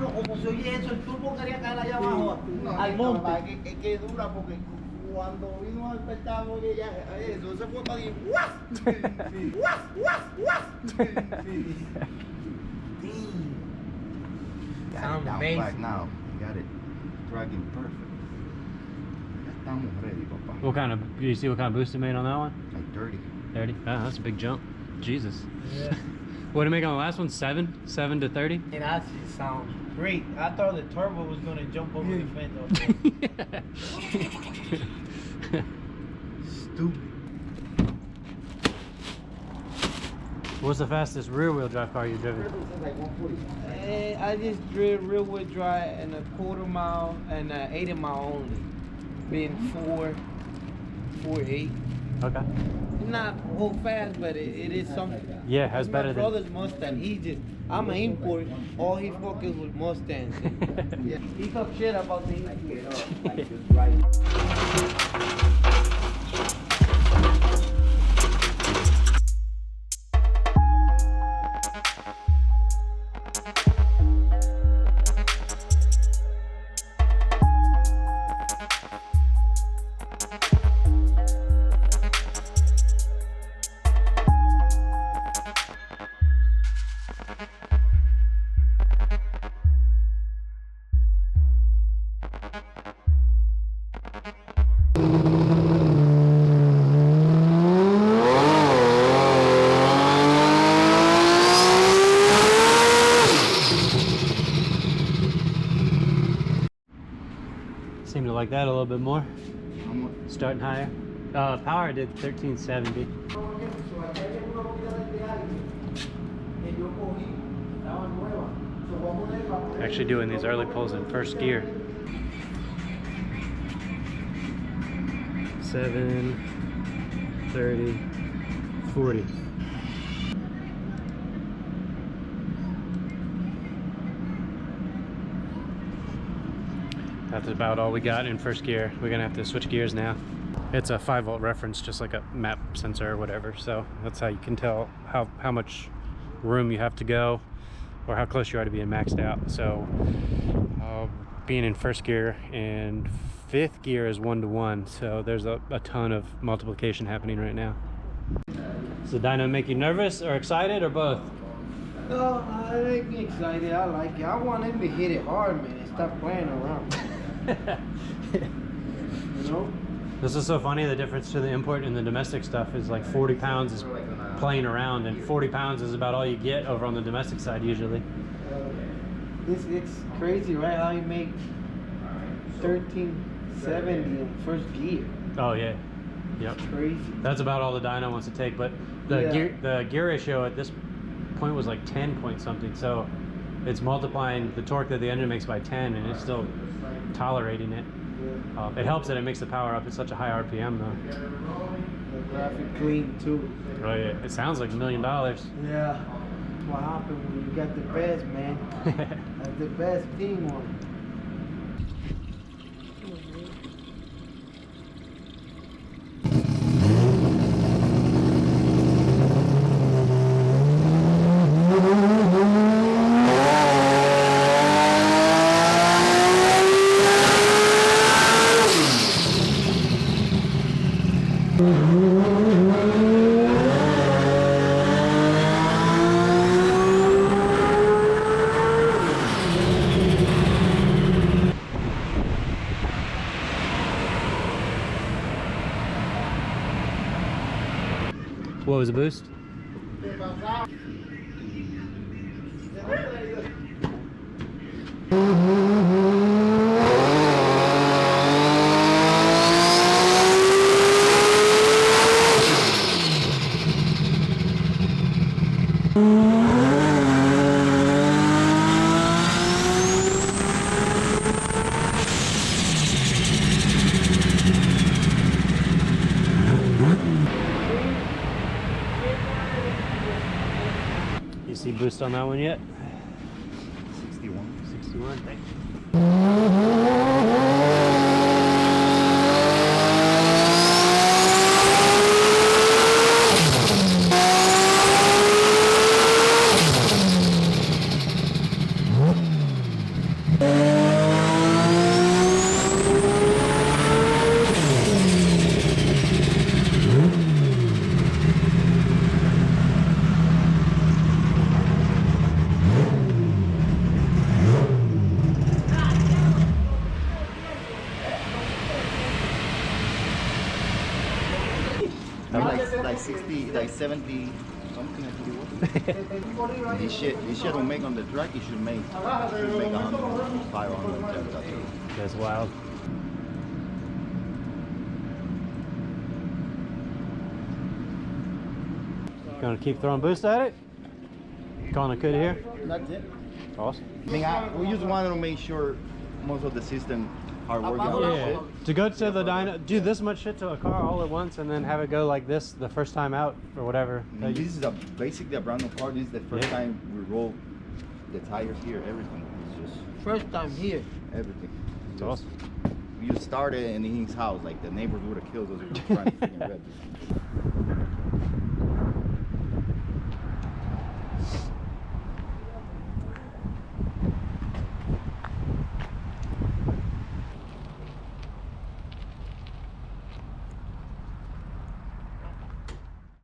como se oye eso, el turbo quería caer allá abajo, al monte. Es que dura porque cuando vino al espectáculo eso se fue para ahí. Sounds amazing. Back now. Got it dragging perfect. Ya estamos ready, papá. What kind of, do you see what kind of boost it made on that one? Like 30. 30? Oh, that's a big jump. Jesus. Yeah. What did it make on the last one? 7? 7 to 30? It actually sounds great. I thought the turbo was gonna jump over the fence. Stupid. What's the fastest rear wheel drive car you've driven? Like 140. I just drove rear wheel drive and a quarter mile and 80 mile only. Being 4.8. Okay. Not whole fast, but it is something. Yeah, has better My than... brother's Mustang. I'm an import. All he focused was Mustangs. Yeah. He talk shit about the import. Like just right. Seem to like that a little bit more. Starting higher. Power did 1370. Actually doing these early pulls in first gear. 7, 30, 40. That's about all we got in first gear. We're gonna have to switch gears now. It's a 5-volt reference, just like a map sensor or whatever. So that's how you can tell how much room you have to go or how close you are to being maxed out. So being in first gear and fifth gear is 1-to-1. So there's a ton of multiplication happening right now. Does the dyno make you nervous or excited or both? No, I make me excited. I like it. I want him to hit it hard, man, and stop playing around. You know? This is so funny. The difference to the import and the domestic stuff is like 40 pounds is playing around, and 40 pounds is about all you get over on the domestic side usually. It's crazy, right? How you make 1370 in first gear. Oh yeah, yep. Crazy. That's about all the dyno wants to take. But the gear ratio at this point was like 10 point something. So it's multiplying the torque that the engine makes by 10, and it's still tolerating it. It helps that it makes the power up at such a high RPM though. The graphic clean too. Oh yeah, it sounds like $1 million. Yeah. That's what happened when you got the best, man. That's the best team on it. What was the boost? You see boost on that one yet? 61. 61, thank you. 60, like 70 something, I think it was. This shit will make on the track, it should make 100, 500. That's wild. Gonna keep throwing boost at it? Calling it good here? That's it. Awesome. I mean, we just wanted to make sure most of the system are working. Yeah. To go to the dyno, do this much shit to a car all at once and then have it go like this the first time out or whatever. I mean, this is basically a brand new car. This is the first time we roll the tires here, everything. It's just First time here. everything. It's awesome. We just started in his house, like the neighbors would have killed us if we were trying to freaking rev.